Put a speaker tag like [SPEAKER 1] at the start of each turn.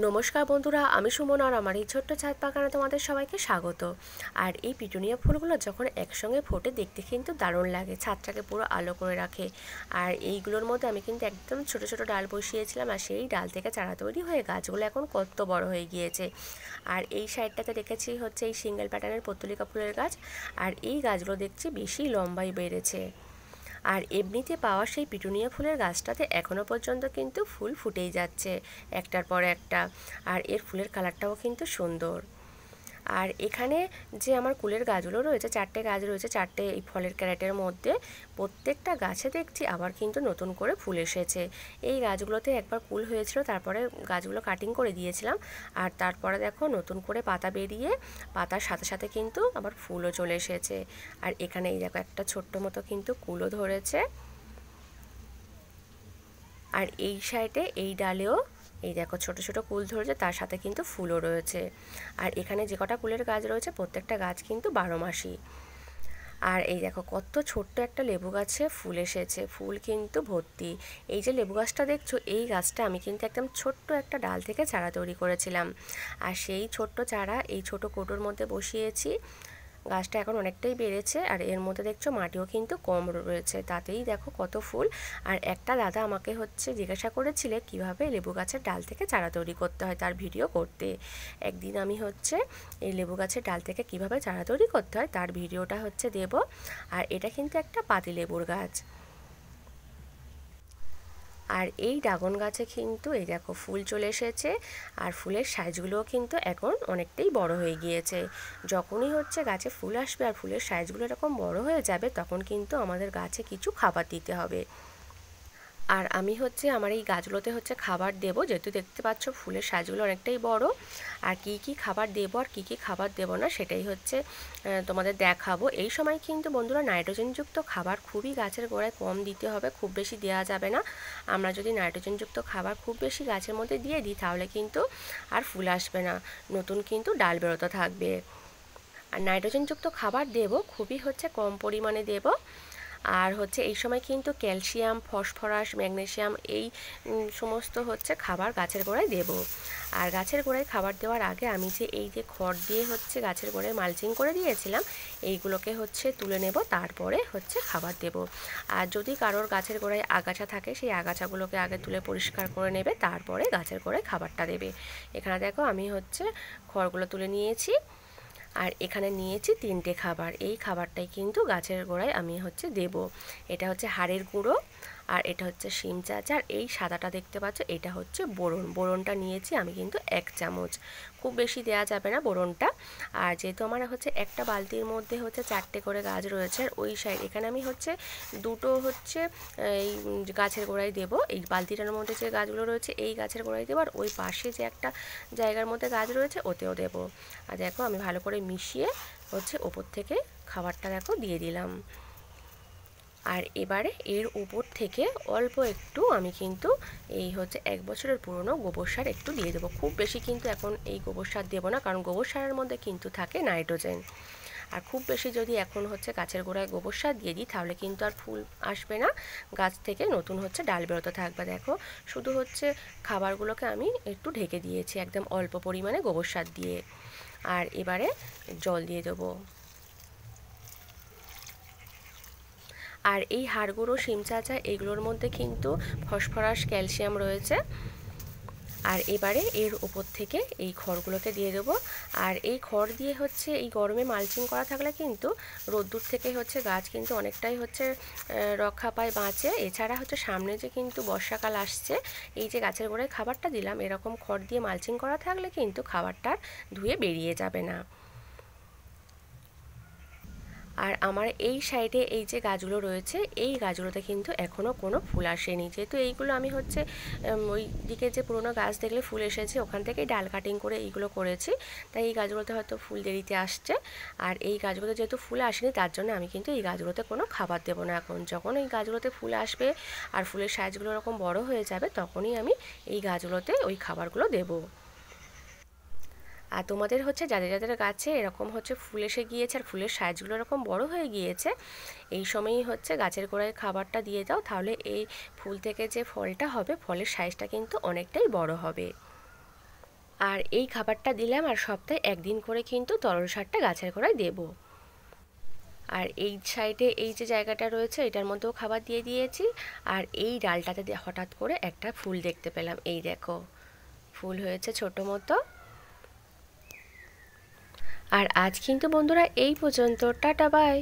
[SPEAKER 1] নমস্কার বন্ধুরা, আমি সুমন আর আমার এই ছোট্ট ছাদ বাগানে তোমাদের সবাইকে স্বাগত। আর এই পিটুনিয়া ফুলগুলো যখন একসঙ্গে ফোটে দেখতে কিন্তু দারুণ লাগে, ছাদটাকে পুরো আলো করে রাখে। আর এইগুলোর মধ্যে আমি কিন্তু একদম ছোট ছোট ডাল বসিয়েছিলাম, আর সেই ডাল থেকে চারা তৈরি হয়ে গাছগুলো এখন কত বড় হয়ে গিয়েছে। আর এই সাইডটাতে দেখেছি হচ্ছে এই সিঙ্গেল প্যাটার্নের পত্তলিকা ফুলের গাছ, আর এই গাছগুলো দেখছি বেশি লম্বাই বেড়েছে। আর এমনিতে পাওয়া সেই পিটুনিয়া ফুলের গাছটাতে এখনও পর্যন্ত কিন্তু ফুল ফুটেই যাচ্ছে একটার পর একটা। আর এর ফুলের কালারটাও কিন্তু সুন্দর। আর এখানে যে আমার কুলের গাছগুলো রয়েছে, 4টে গাছ রয়েছে, 4টে এই ফলের ক্যারেটের মধ্যে। প্রত্যেকটা গাছে দেখছি আবার কিন্তু নতুন করে ফুল এসেছে। এই গাছগুলোতে একবার কুল হয়েছিল, তারপরে গাছগুলো কাটিং করে দিয়েছিলাম। আর তারপরে দেখো নতুন করে পাতা বেরিয়ে পাতার সাথে সাথে কিন্তু আবার ফুলও চলে এসেছে। আর এখানে এই দেখো একটা ছোট্ট মতো কিন্তু কুলও ধরেছে। আর এই সাইডে এই ডালেও এই দেখো ছোট ছোট কুল ধরেছে, তার সাথে কিন্তু ফুলও রয়েছে। আর এখানে যে কটা কুলের গাছ রয়েছে প্রত্যেকটা গাছ কিন্তু 12 মাসই। আর এই দেখো কত ছোট্ট একটা লেবু গাছে ফুল এসেছে, ফুল কিন্তু ভর্তি। এই যে লেবু গাছটা দেখছো, এই গাছটা আমি কিন্তু একদম ছোট্ট একটা ডাল থেকে চারা তৈরি করেছিলাম। আর সেই ছোট্ট চারা এই ছোট কৌটোর মধ্যে বসিয়েছি। গাছটা এখন অনেকটাই বেড়েছে, আর এর মধ্যে দেখছো মাটিও কিন্তু কম রয়েছে, তাতেই দেখো কত ফুল। আর একটা দাদা আমাকে হচ্ছে জিজ্ঞাসা করেছিলে কিভাবে লেবু গাছের ডাল থেকে চারা তৈরি করতে হয়, তার ভিডিও করতে। একদিন আমি হচ্ছে এই লেবু গাছের ডাল থেকে কিভাবে চারা তৈরি করতে হয় তার ভিডিওটা হচ্ছে দেব। আর এটা কিন্তু একটা পাতিলেবুর গাছ। আর এই ড্রাগন গাছে কিন্তু এই দেখো ফুল চলে এসেছে, আর ফুলের সাইজগুলোও কিন্তু এখন অনেকটাই বড় হয়ে গিয়েছে। যখনই হচ্ছে গাছে ফুল আসবে আর ফুলের সাইজগুলো এরকম বড় হয়ে যাবে, তখন কিন্তু আমাদের গাছে কিছু খাবার দিতে হবে। আর আমি হচ্ছে আমার এই গাছগুলোতে হচ্ছে খাবার দেবো, যেহেতু দেখতে পাচ্ছ ফুলের সাইজগুলো অনেকটাই বড়। আর কি কি খাবার দেবো আর কি কি খাবার দেবো না সেটাই হচ্ছে তোমাদের দেখাবো। এই সময় কিন্তু বন্ধুরা নাইট্রোজেনযুক্ত খাবার খুবই গাছের গোড়ায় কম দিতে হবে, খুব বেশি দেওয়া যাবে না। আমরা যদি নাইট্রোজেনযুক্ত খাবার খুব বেশি গাছের মধ্যে দিয়ে দিই তাহলে কিন্তু আর ফুল আসবে না, নতুন কিন্তু ডাল বেরোতে থাকবে। আর নাইট্রোজেনযুক্ত খাবার দেবো খুবই হচ্ছে কম পরিমাণে দেবো। আর হচ্ছে এই সময় কিন্তু ক্যালসিয়াম, ফসফরাস, ম্যাগনেসিয়াম এই সমস্ত হচ্ছে খাবার গাছের গোড়ায় দেব। আর গাছের গোড়ায় খাবার দেওয়ার আগে আমি যে এই যে খড় দিয়ে হচ্ছে গাছের গোড়ায় মালচিং করে দিয়েছিলাম, এইগুলোকে হচ্ছে তুলে নেব, তারপরে হচ্ছে খাবার দেব। আর যদি কারোর গাছের গোড়ায় আগাছা থাকে সেই আগাছাগুলোকে আগে তুলে পরিষ্কার করে নেবে, তারপরে গাছের গোড়ায় খাবারটা দেবে। এখানে দেখো আমি হচ্ছে খড়গুলো তুলে নিয়েছি, আর এখানে নিয়েছি 3টে খাবার। এই খাবারটাই কিন্তু গাছের গোড়ায় আমি হচ্ছে দেব। এটা হচ্ছে হাড়ের গুঁড়ো, আর এটা হচ্ছে শিম চাচা, আর এই সাদাটা দেখতে পাচ্ছ এটা হচ্ছে বোরন। বোরনটা নিয়েছি আমি কিন্তু 1 চামচ, খুব বেশি দেওয়া যাবে না বোরনটা। আর যেহেতু আমার হচ্ছে একটা বালতির মধ্যে হচ্ছে 4টে করে গাছ রয়েছে, আর ওই সাইড এখানে আমি হচ্ছে 2টো হচ্ছে এই গাছের গোড়ায় দেব। এই বালতিটার মধ্যে যে গাছগুলো রয়েছে এই গাছের গোড়ায় দেবো, আর ওই পাশে যে একটা জায়গার মধ্যে গাছ রয়েছে ওতেও দেব। আর দেখো আমি ভালো করে মিশিয়ে হচ্ছে ওপর থেকে খাবারটা দেখো দিয়ে দিলাম। আর এবারে এর উপর থেকে অল্প একটু আমি কিন্তু এই হচ্ছে 1 বছরের পুরনো গোবর সার একটু দিয়ে দেবো। খুব বেশি কিন্তু এখন এই গোবর সার দেবো না, কারণ গোবর সারের মধ্যে কিন্তু থাকে নাইট্রোজেন। আর খুব বেশি যদি এখন হচ্ছে গাছের গোড়ায় গোবর সার দিয়ে দিই তাহলে কিন্তু আর ফুল আসবে না, গাছ থেকে নতুন হচ্ছে ডাল বেরোতে থাকবে। দেখো শুধু হচ্ছে খাবারগুলোকে আমি একটু ঢেকে দিয়েছি একদম অল্প পরিমাণে গোবর সার দিয়ে। আর এবারে জল দিয়ে দেবো। আর এই হাড় গুঁড়ো, শিম চাচা এগুলোর মধ্যে কিন্তু ফসফরাস, ক্যালসিয়াম রয়েছে। আর এবারে এর উপর থেকে এই খড়গুলোকে দিয়ে দেবো। আর এই খড় দিয়ে হচ্ছে এই গরমে মালচিং করা থাকলে কিন্তু রোদ্দুর থেকে হচ্ছে গাছ কিন্তু অনেকটাই হচ্ছে রক্ষা পায়, বাঁচে। এছাড়া হচ্ছে সামনে যে কিন্তু বর্ষাকাল আসছে, এই যে গাছের গোড়ায় খাবারটা দিলাম এরকম খড় দিয়ে মালচিং করা থাকলে কিন্তু খাবারটা ধুয়ে বেরিয়ে যাবে না। আর আমার এই সাইডে এই যে গাছগুলো রয়েছে এই গাছগুলোতে কিন্তু এখনও কোনো ফুল আসেনি, যেহেতু এইগুলো আমি হচ্ছে ওই দিকে যে পুরোনো গাছ দেখলে ফুল এসেছে ওখান থেকেই ডাল কাটিং করে এইগুলো করেছি, তাই এই গাছগুলোতে হয়তো ফুল দেরিতে আসছে। আর এই গাছগুলোতে যেহেতু ফুল আসেনি তার জন্য আমি কিন্তু এই গাছগুলোতে কোনো খাবার দেবো না। এখন যখন এই গাছগুলোতে ফুল আসবে আর ফুলের সাইজগুলো এরকম বড় হয়ে যাবে তখনই আমি এই গাছগুলোতে ওই খাবারগুলো দেবো। আর তোমাদের হচ্ছে যাদের যাদের গাছে এরকম হচ্ছে ফুল এসে গিয়েছে আর ফুলের সাইজগুলো এরকম বড় হয়ে গিয়েছে, এই সময়ই হচ্ছে গাছের গোড়ায় খাবারটা দিয়ে দাও, তাহলে এই ফুল থেকে যে ফলটা হবে ফলের সাইজটা কিন্তু অনেকটাই বড় হবে। আর এই খাবারটা দিলাম, আর সপ্তাহে একদিন করে কিন্তু তরল সারটা গাছের গোড়ায় দেব। আর এই সাইডে এই যে জায়গাটা রয়েছে এটার মধ্যেও খাবার দিয়ে দিয়েছি। আর এই ডালটাতে হঠাৎ করে একটা ফুল দেখতে পেলাম, এই দেখো ফুল হয়েছে ছোট মতো। আর আজ কিন্তু বন্ধুরা এই পর্যন্ত, টাটা বাই।